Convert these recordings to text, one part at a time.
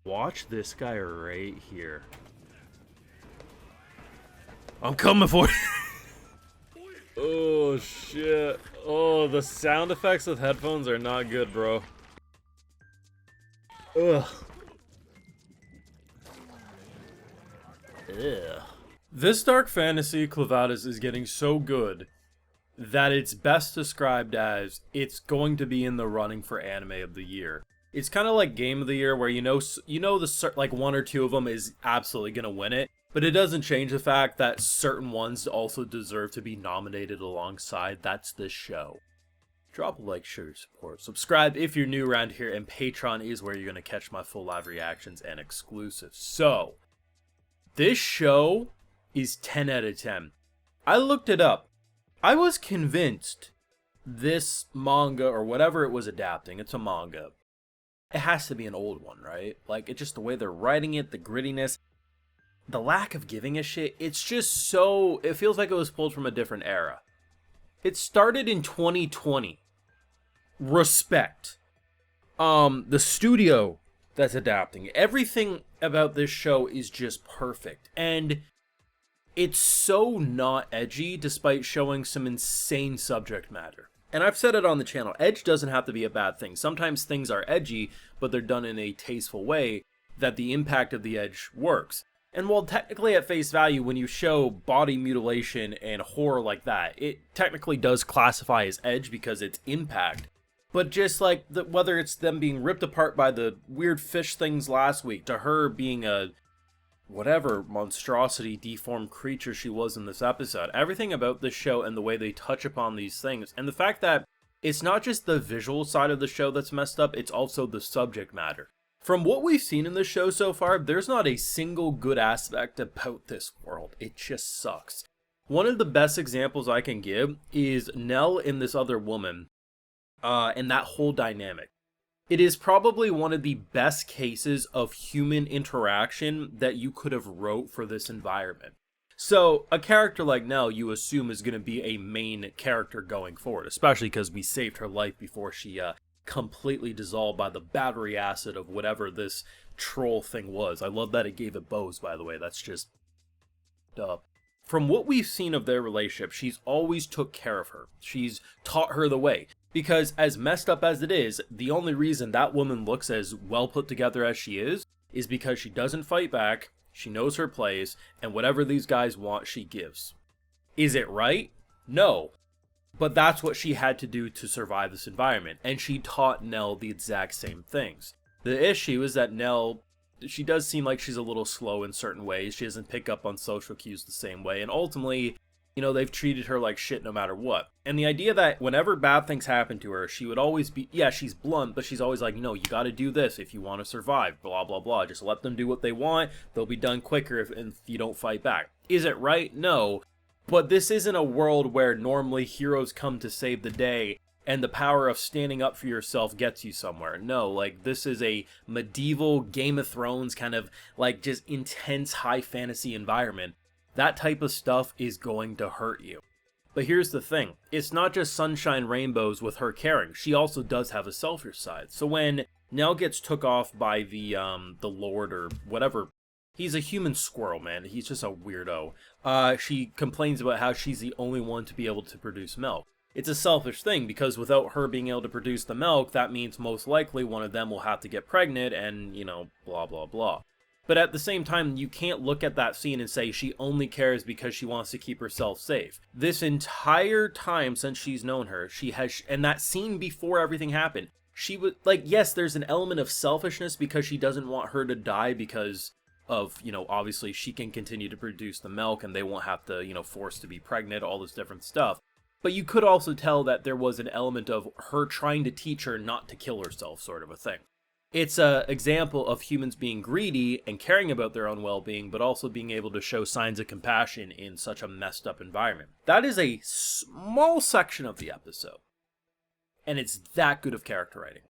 Watch this guy right here. I'm coming for you. Oh, shit. Oh, the sound effects with headphones are not good, bro. Ugh. Ugh. This dark fantasy, Clevatess, is getting so good that it's best described as it's going to be in the running for anime of the year. It's kind of like game of the year where you know the like one or two of them is absolutely going to win it, but it doesn't change the fact that certain ones also deserve to be nominated alongside. That's this show. Drop a like, share your support, subscribe if you're new around here, and Patreon is where you're going to catch my full live reactions and exclusives. So, this show is 10 out of 10. I looked it up. I was convinced this manga, or whatever it was adapting, it's a manga, it has to be an old one, right? Like, it's just the way they're writing it, the grittiness, the lack of giving a shit. It's just so, it feels like it was pulled from a different era. It started in 2020. Respect. The studio that's adapting, everything about this show is just perfect. And it's so not edgy, despite showing some insane subject matter. And I've said it on the channel, edge doesn't have to be a bad thing. Sometimes things are edgy, but they're done in a tasteful way that the impact of the edge works. And while technically at face value, when you show body mutilation and horror like that, it technically does classify as edge because it's impact. But just like, whether it's them being ripped apart by the weird fish things last week, to her being a whatever monstrosity, deformed creature she was in this episode. Everything about this show and the way they touch upon these things, and the fact that it's not just the visual side of the show that's messed up, it's also the subject matter. From what we've seen in the show so far, there's not a single good aspect about this world. It just sucks. One of the best examples I can give is Nell and this other woman, and that whole dynamic. It is probably one of the best cases of human interaction that you could have wrote for this environment. So, a character like Nell, you assume is going to be a main character going forward, especially because we saved her life before she completely dissolved by the battery acid of whatever this troll thing was. I love that it gave it bows, by the way. That's just up. From what we've seen of their relationship, she's always took care of her. She's taught her the way. Because as messed up as it is, the only reason that woman looks as well put together as she is because she doesn't fight back, she knows her place, and whatever these guys want, she gives. Is it right? No. But that's what she had to do to survive this environment, and she taught Nell the exact same things. The issue is that Nell, she does seem like she's a little slow in certain ways. She doesn't pick up on social cues the same way, and ultimately, you know, they've treated her like shit no matter what. And the idea that whenever bad things happen to her, she would always be, yeah, she's blunt, but she's always like, no, you gotta do this if you want to survive, blah, blah, blah. Just let them do what they want. They'll be done quicker if you don't fight back. Is it right? No. But this isn't a world where normally heroes come to save the day and the power of standing up for yourself gets you somewhere. No, like, this is a medieval Game of Thrones kind of, like, just intense high fantasy environment. That type of stuff is going to hurt you. But here's the thing. It's not just sunshine rainbows with her caring. She also does have a selfish side. So when Nell gets took off by the Lord or whatever, he's a human squirrel, man. He's just a weirdo. She complains about how she's the only one to be able to produce milk. It's a selfish thing because without her being able to produce the milk, that means most likely one of them will have to get pregnant and, you know, blah, blah, blah. But at the same time, you can't look at that scene and say she only cares because she wants to keep herself safe. This entire time since she's known her, she has, and that scene before everything happened, she was, like, yes, there's an element of selfishness because she doesn't want her to die because of, you know, obviously she can continue to produce the milk and they won't have to, you know, force to be pregnant, all this different stuff. But you could also tell that there was an element of her trying to teach her not to kill herself, sort of a thing. It's an example of humans being greedy and caring about their own well-being, but also being able to show signs of compassion in such a messed up environment. That is a small section of the episode. And it's that good of character writing.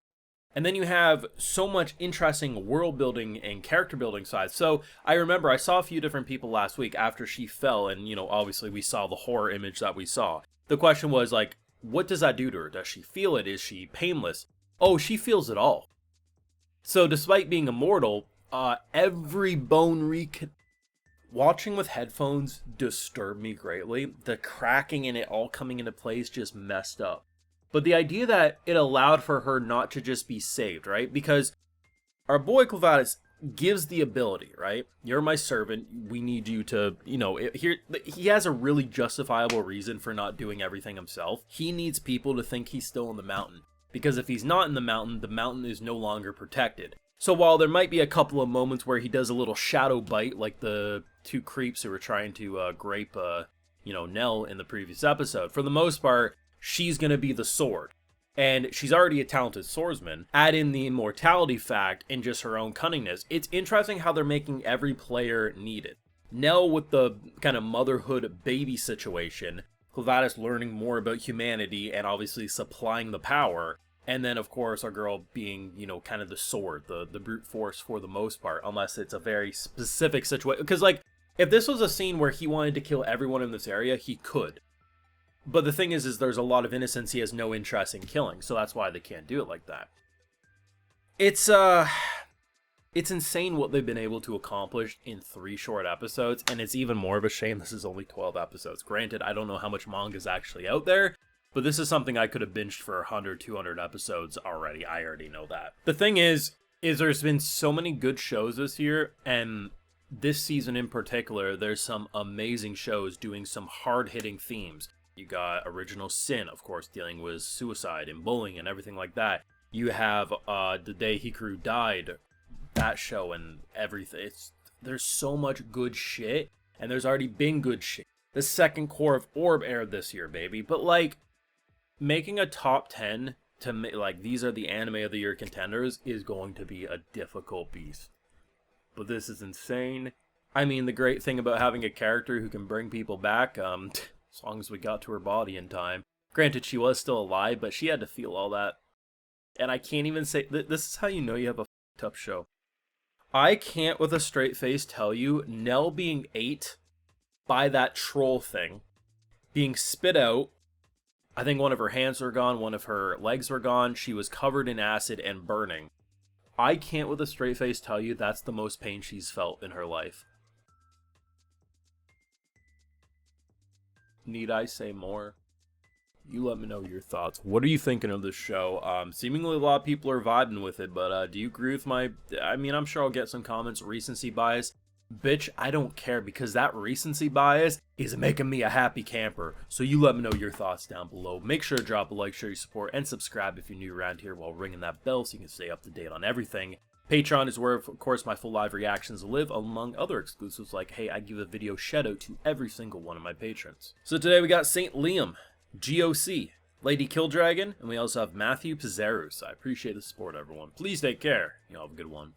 And then you have so much interesting world building and character building sides. So I remember I saw a few different people last week after she fell, and, you know, obviously we saw the horror image that we saw. The question was, like, what does that do to her? Does she feel it? Is she painless? Oh, she feels it all. So despite being immortal, Every bone watching with headphones disturbed me greatly. The cracking and it all coming into place just messed up. But the idea that it allowed for her not to just be saved, right? Because our boy Clevatess gives the ability, right? You're my servant. We need you to, he has a really justifiable reason for not doing everything himself. He needs people to think he's still in the mountain. Because if he's not in the mountain is no longer protected. So while there might be a couple of moments where he does a little shadow bite, like the two creeps who were trying to grape, Nell in the previous episode, for the most part, she's going to be the sword. And she's already a talented swordsman. Add in the immortality fact and just her own cunningness. It's interesting how they're making every player needed. Nell with the kind of motherhood baby situation, Clevatess learning more about humanity and obviously supplying the power. And then, of course, our girl being, kind of the sword, the brute force for the most part, unless it's a very specific situation. Because, if this was a scene where he wanted to kill everyone in this area, he could. But the thing is there's a lot of innocents he has no interest in killing, so that's why they can't do it like that. It's insane what they've been able to accomplish in 3 short episodes, and it's even more of a shame this is only 12 episodes. Granted, I don't know how much manga is actually out there, but this is something I could have binged for 100, 200 episodes already. I already know that. The thing is there's been so many good shows this year, and this season in particular, there's some amazing shows doing some hard-hitting themes. You got Original Sin, of course, dealing with suicide and bullying and everything like that. You have The Day Hikaru Died, that show and everything. There's so much good shit, and there's already been good shit. The second core of Orb aired this year, baby. But, making a top 10 to, these are the anime of the year contenders is going to be a difficult beast. But this is insane. I mean, the great thing about having a character who can bring people back, as long as we got to her body in time. Granted, she was still alive, but she had to feel all that. And I can't even say... This is how you know you have a f***ed up show. I can't with a straight face tell you, Nell being ate by that troll thing, being spit out, I think one of her hands were gone, one of her legs were gone, she was covered in acid and burning. I can't with a straight face tell you that's the most pain she's felt in her life. Need I say more? You let me know your thoughts. What are you thinking of this show? Seemingly a lot of people are vibing with it, but do you agree with my... I'm sure I'll get some comments. Recency bias. Bitch, I don't care, because that recency bias is making me a happy camper. So you let me know your thoughts down below. Make sure to drop a like, share your support, and subscribe if you're new around here while ringing that bell so you can stay up to date on everything. Patreon is where, of course, my full live reactions live, among other exclusives like, hey, I give a video shout-out to every single one of my patrons. So today we got St. Liam, GOC, Lady Killdragon, and we also have Matthew Pizzerus. I appreciate the support, everyone. Please take care. Y'all have a good one.